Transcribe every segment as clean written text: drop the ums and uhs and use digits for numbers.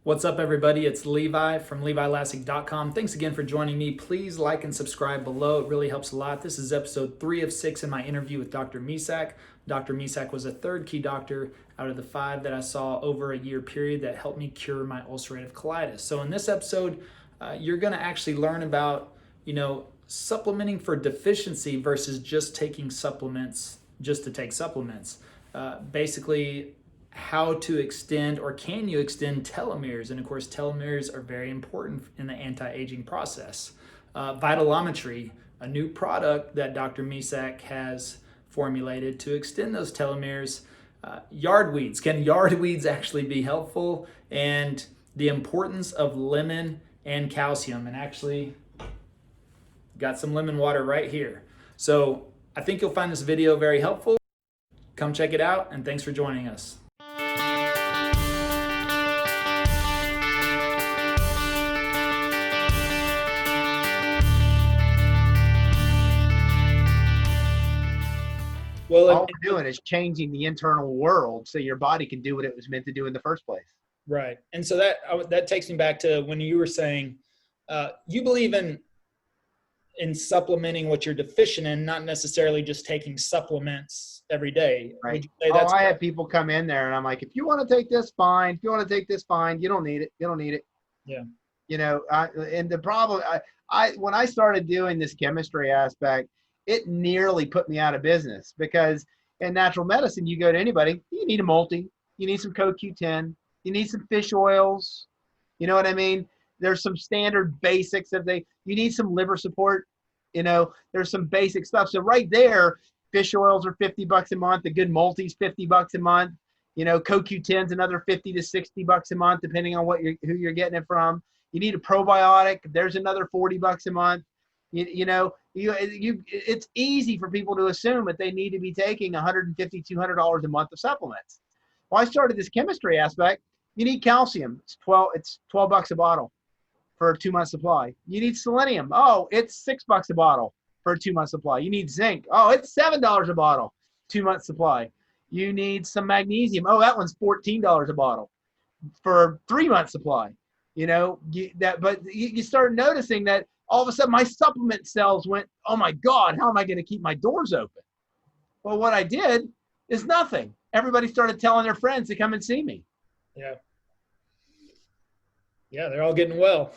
What's up, everybody? It's Levi from LeviLassig.com. Thanks again for joining me. Please like and subscribe below. It really helps a lot. This is episode 3 of 6 in my interview with Dr. Misak. Dr. Misak was a third key doctor out of the 5 that I saw over a year period that helped me cure my ulcerative colitis. So in this episode, you're going to actually learn about, supplementing for deficiency versus just taking supplements just to take supplements. Basically, how to extend, or can you extend, telomeres. And of course, telomeres are very important in the anti-aging process. Vitelometry, a new product that Dr. Misak has formulated to extend those telomeres. Yard weeds, can yard weeds actually be helpful? And the importance of lemon and calcium. And actually got some lemon water right here. So I think you'll find this video very helpful. Come check it out, and thanks for joining us. Well, All we're doing is changing the internal world so your body can do what it was meant to do in the first place. right. And so that takes me back to when you were saying you believe in supplementing what you're deficient in, not necessarily just taking supplements every day. Right. Would you say that's I have people come in there and I'm like, if you want to take this, fine. If you want to take this, fine. You don't need it. You don't need it. Yeah. And the problem, when I started doing this chemistry aspect, it nearly put me out of business, because in natural medicine, you go to anybody, you need a multi, you need some CoQ10, you need some fish oils. You know what I mean? There's some standard basics you need some liver support. There's some basic stuff. So right there, fish oils are $50 a month. A good multi's $50 a month. CoQ10's another 50 to $60 a month, depending on who you're getting it from. You need a probiotic. There's another $40 a month. It's easy for people to assume that they need to be taking $150, $200 a month of supplements. Well, I started this chemistry aspect. You need calcium. It's $12 a bottle for a 2-month supply. You need selenium. Oh, it's $6 a bottle for a 2-month supply. You need zinc. Oh, it's $7 a bottle, 2-month supply. You need some magnesium. Oh, that one's $14 a bottle for a 3-month supply. But you start noticing that all of a sudden my supplement sales went, oh my God, how am I going to keep my doors open? Well, what I did is nothing. Everybody started telling their friends to come and see me. Yeah. Yeah, they're all getting well.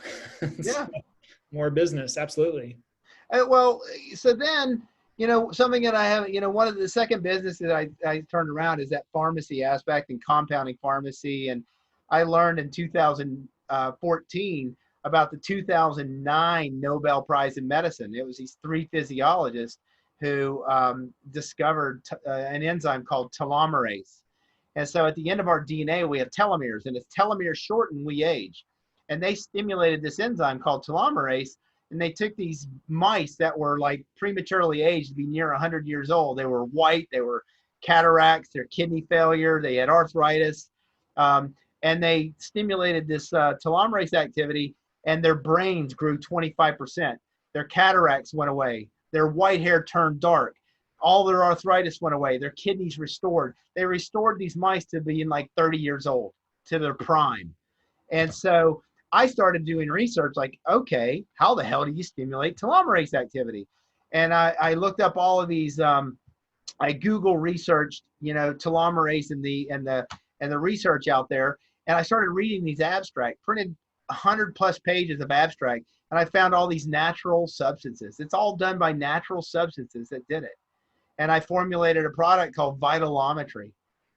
Yeah. More business, absolutely. So then, something that I have, one of the second business that I turned around is that pharmacy aspect and compounding pharmacy. And I learned in 2014 about the 2009 Nobel Prize in Medicine. It was these 3 physiologists who discovered an enzyme called telomerase. And so at the end of our DNA, we have telomeres, and as telomeres shorten, we age. And they stimulated this enzyme called telomerase, and they took these mice that were like prematurely aged to be near 100 years old. They were white, they were cataracts, their kidney failure, they had arthritis, and they stimulated this telomerase activity, and their brains grew 25%. Their cataracts went away. Their white hair turned dark. All their arthritis went away. Their kidneys restored. They restored these mice to being like 30 years old, to their prime. And so I started doing research like, okay, how the hell do you stimulate telomerase activity? And I looked up all of these, I Google researched, telomerase and the research out there. And I started reading these abstracts, printed 100+ pages of abstract, and I found all these natural substances. It's all done by natural substances that did it. And I formulated a product called Vitelometry,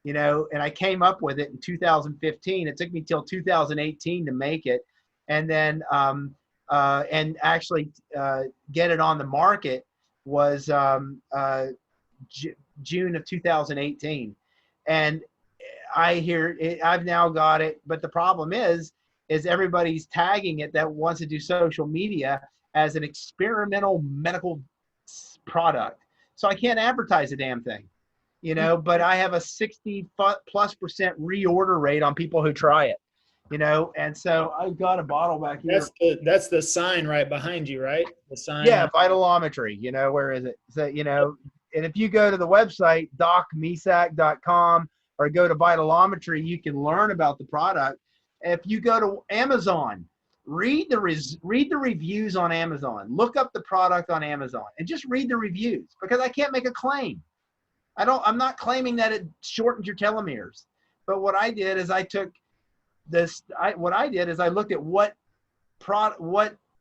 and I came up with it in 2015. It took me till 2018 to make it, and then and actually get it on the market was June of 2018. And I've now got it, but the problem is everybody's tagging it that wants to do social media as an experimental medical product. So I can't advertise a damn thing, but I have a 60+% reorder rate on people who try it, and so I've got a bottle back here. That's the sign right behind you, right? The sign. Yeah, Vitelometry, where is it? So, and if you go to the website, docmisak.com, or go to Vitelometry, you can learn about the product. If you go to Amazon, read the reviews on Amazon. Look up the product on Amazon and just read the reviews, because I can't make a claim. I'm not claiming that it shortens your telomeres. But what I did is I took this. What I did is I looked at what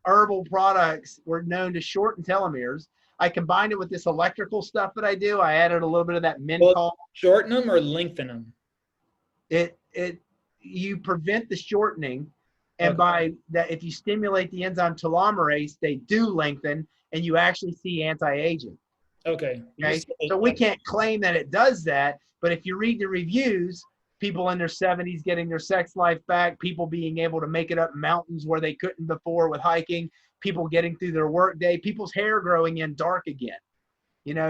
herbal products were known to shorten telomeres. I combined it with this electrical stuff that I do. I added a little bit of that menthol. Shorten them or lengthen them? You prevent the shortening, and Okay. by that, if you stimulate the enzyme telomerase, they do lengthen, and you actually see anti-aging. Okay. Okay. So we can't claim that it does that, but if you read the reviews, people in their 70s getting their sex life back, people being able to make it up mountains where they couldn't before with hiking, people getting through their work day, people's hair growing in dark again.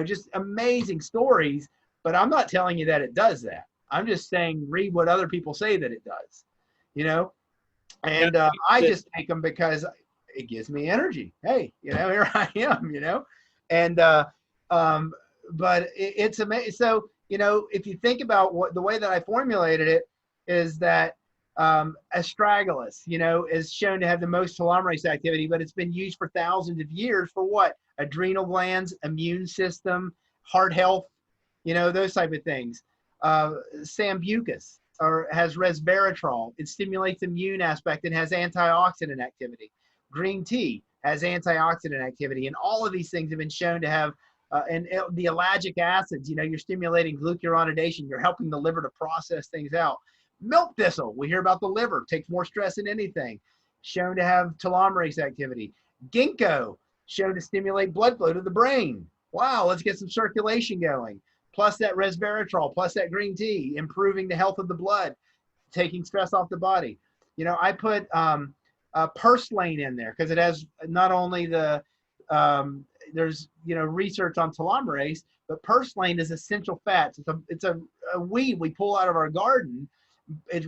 Just amazing stories. But I'm not telling you that it does that. I'm just saying read what other people say that it does. And I just take them because it gives me energy. Hey, here I am. And but it's amazing. So if you think about the way that I formulated it is that astragalus, is shown to have the most telomerase activity, but it's been used for thousands of years for what? Adrenal glands, immune system, heart health, those type of things. Sambucus has resveratrol. It stimulates immune aspect and has antioxidant activity. Green tea has antioxidant activity, and all of these things have been shown to have and the ellagic acids, you're stimulating glucuronidation. You're helping the liver to process things out. Milk thistle, we hear about the liver, takes more stress than anything. Shown to have telomerase activity. Ginkgo, shown to stimulate blood flow to the brain. Wow, let's get some circulation going. Plus that resveratrol, plus that green tea, improving the health of the blood, taking stress off the body. I put purslane in there because it has not only the there's research on telomerase, but purslane is essential fats. It's a weed we pull out of our garden. It's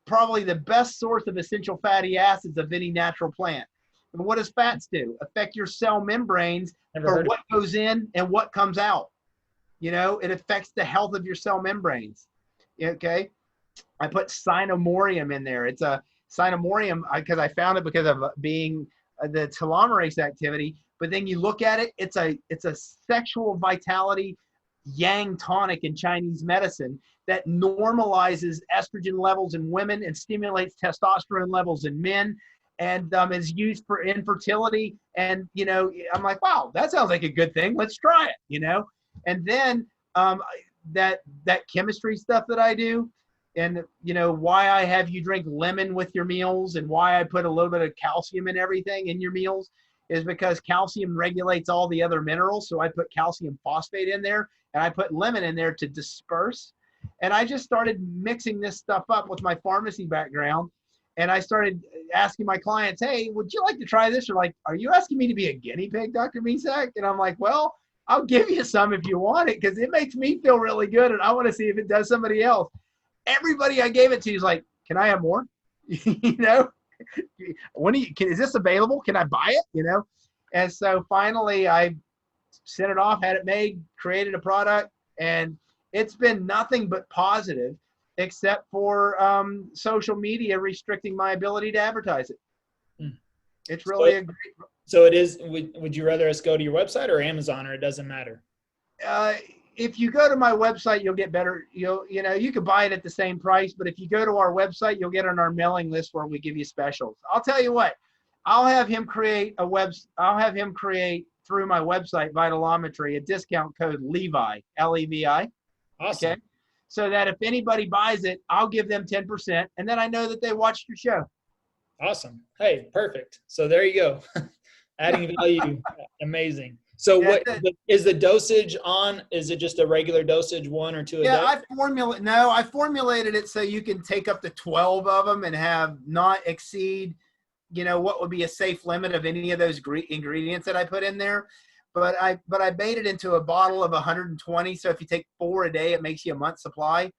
probably the best source of essential fatty acids of any natural plant. And what does fats do? Affect your cell membranes for what goes in and what comes out. It affects the health of your cell membranes. Okay. I put cynomorium in there. It's a cynomorium because I found it because of being the telomerase activity. But then you look at it, it's a sexual vitality yang tonic in Chinese medicine that normalizes estrogen levels in women and stimulates testosterone levels in men, and is used for infertility. And I'm like, wow, that sounds like a good thing. Let's try it. And then that chemistry stuff that I do, and why I have you drink lemon with your meals, and why I put a little bit of calcium in everything in your meals, is because calcium regulates all the other minerals. So I put calcium phosphate in there, and I put lemon in there to disperse. And I just started mixing this stuff up with my pharmacy background. And I started asking my clients, hey, would you like to try this? Or like, are you asking me to be a guinea pig, Dr. Misak? And I'm like, well, I'll give you some if you want it, because it makes me feel really good. And I want to see if it does somebody else. Everybody I gave it to is like, can I have more? Is this available? Can I buy it? And so finally I sent it off, had it made, created a product, and it's been nothing but positive, except for social media restricting my ability to advertise it. It's really a great. So it is. Would you rather us go to your website or Amazon, or it doesn't matter? If you go to my website, you'll get better. You can buy it at the same price, but if you go to our website, you'll get on our mailing list where we give you specials. I'll tell you what, I'll have him create through my website, Vitelometry, a discount code Levi, L-E-V-I. Awesome. Okay. So that if anybody buys it, I'll give them 10%, and then I know that they watched your show. Awesome. Hey, perfect. So there you go. Adding value. Amazing. So what is the dosage on? Is it just a regular dosage, 1 or 2 a day? I formulated it so you can take up to 12 of them and have not exceed, what would be a safe limit of any of those ingredients that I put in there. But I made it into a bottle of 120. So if you take 4 a day, it makes you a month's supply.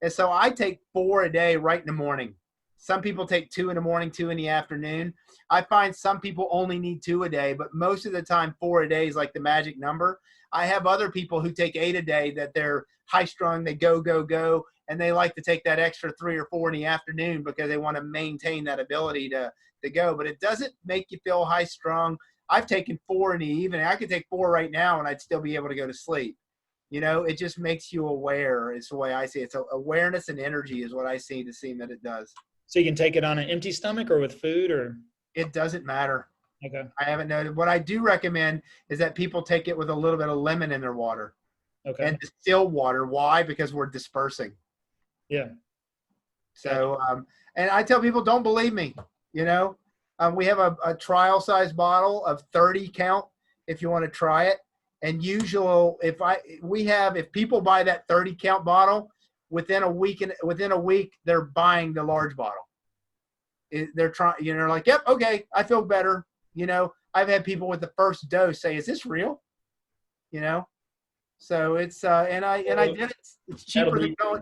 And so I take 4 a day right in the morning. Some people take 2 in the morning, 2 in the afternoon. I find some people only need 2 a day, but most of the time 4 a day is like the magic number. I have other people who take 8 a day that they're high strung, they go, and they like to take that extra 3 or 4 in the afternoon because they want to maintain that ability to go. But it doesn't make you feel high strung. I've taken 4 in the evening. I could take 4 right now and I'd still be able to go to sleep. It just makes you aware. It's the way I see it. So awareness and energy is what I see that it does. So you can take it on an empty stomach or with food, or? It doesn't matter. Okay. I haven't noted. What I do recommend is that people take it with a little bit of lemon in their water. Okay. And distilled water. Why? Because we're dispersing. Yeah. So, and I tell people, don't believe me. We have a trial size bottle of 30 count if you want to try it. And usually, if people buy that 30 count bottle within a week, they're buying the large bottle. They're trying, like, yep, okay, I feel better. I've had people with the first dose say, "Is this real?" So it's and I did it. It's cheaper than going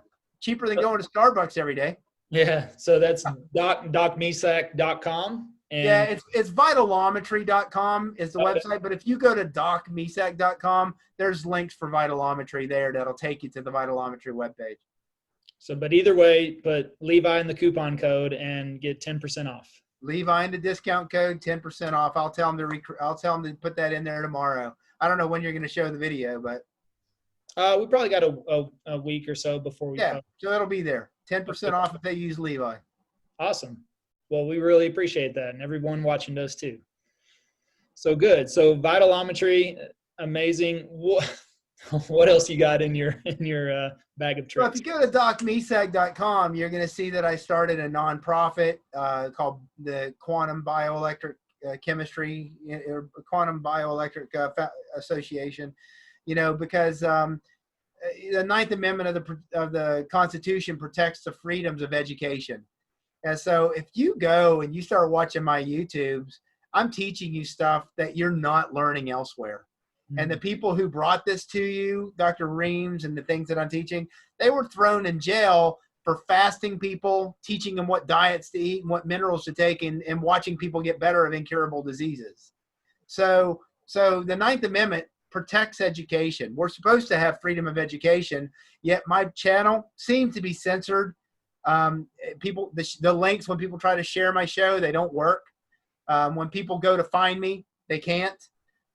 to Starbucks every day. Yeah. So that's docmisak.com. And yeah, it's Vitelometry.com is the website. But if you go to docmisak.com, there's links for Vitelometry there that'll take you to the Vitelometry webpage. So, but either way, put Levi in the coupon code and get 10% off. Levi in the discount code, 10% off. I'll tell them to put that in there tomorrow. I don't know when you're going to show the video, but we probably got a week or so before we. Yeah, so it'll be there. 10% off if they use Levi. Awesome. Well, we really appreciate that, and everyone watching does too. So good. So Vitelometry, amazing. What else you got in your bag of tricks? Well, if you go to docmisak.com, you're going to see that I started a nonprofit called the Quantum Bioelectric Chemistry or Quantum Bioelectric Association. Because the Ninth Amendment of the Constitution protects the freedoms of education. And so if you go and you start watching my YouTubes, I'm teaching you stuff that you're not learning elsewhere. Mm-hmm. And the people who brought this to you, Dr. Reams and the things that I'm teaching, they were thrown in jail for fasting people, teaching them what diets to eat and what minerals to take, and watching people get better of incurable diseases. So the Ninth Amendment protects education. We're supposed to have freedom of education, yet my channel seems to be censored. The links, when people try to share my show, they don't work. When people go to find me, they can't.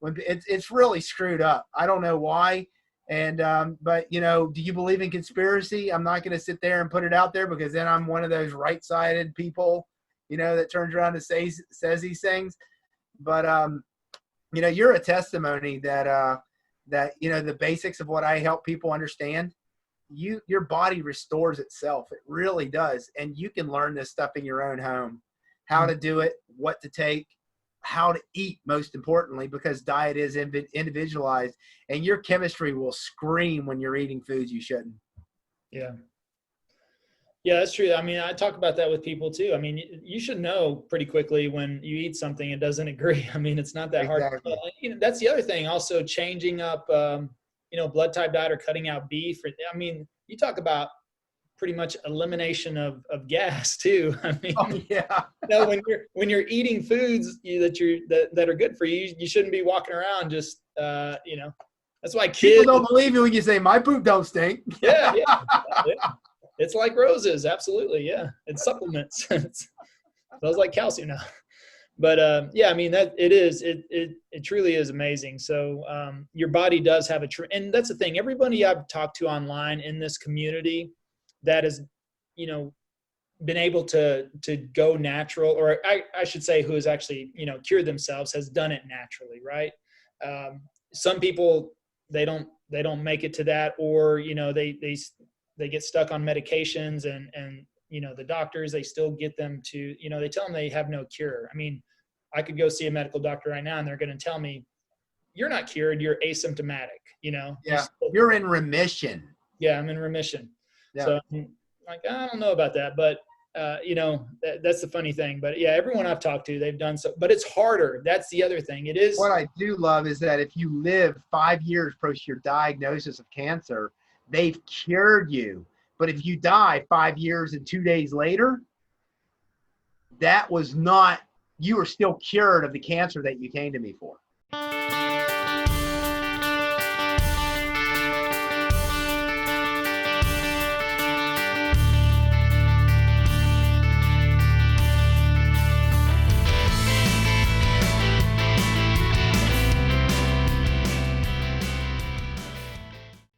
It's really screwed up. I don't know why. And but do you believe in conspiracy? I'm not going to sit there and put it out there, because then I'm one of those right-sided people, that turns around and says these things. But you're a testimony that the basics of what I help people understand. Your body restores itself. It really does. And you can learn this stuff in your own home, how to do it, what to take, how to eat, most importantly, because diet is individualized, and your chemistry will scream when you're eating foods you shouldn't. Yeah. Yeah, that's true. I mean, I talk about that with people too. I mean, you should know pretty quickly when you eat something it doesn't agree. I mean, it's not that hard. That's the other thing. Also, changing up, blood type diet or cutting out beef. I mean, you talk about pretty much elimination of gas too. I mean, when you're eating foods that are good for you, you shouldn't be walking around just That's why kids people don't believe you when you say my poop don't stink. Yeah. It's like roses. Absolutely. Yeah. It's supplements. It smells like calcium now. But I mean, that it truly is amazing. So your body does have and that's the thing. Everybody I've talked to online in this community that has, been able to go natural, or I should say who has actually, cured themselves, has done it naturally. Right. Some people, they don't make it to that, or, they get stuck on medications and the doctors, they still get them to, they tell them they have no cure. I mean, I could go see a medical doctor right now and they're going to tell me, you're not cured, you're asymptomatic, Yeah. You're in remission. Yeah, I'm in remission. Yeah. So I'm like, I don't know about that, but that's the funny thing. But yeah, everyone I've talked to, they've done so, but it's harder. That's the other thing. It is. What I do love is that if you live 5 years post your diagnosis of cancer, they've cured you. But if you die 5 years and 2 days later, you are still cured of the cancer that you came to me for.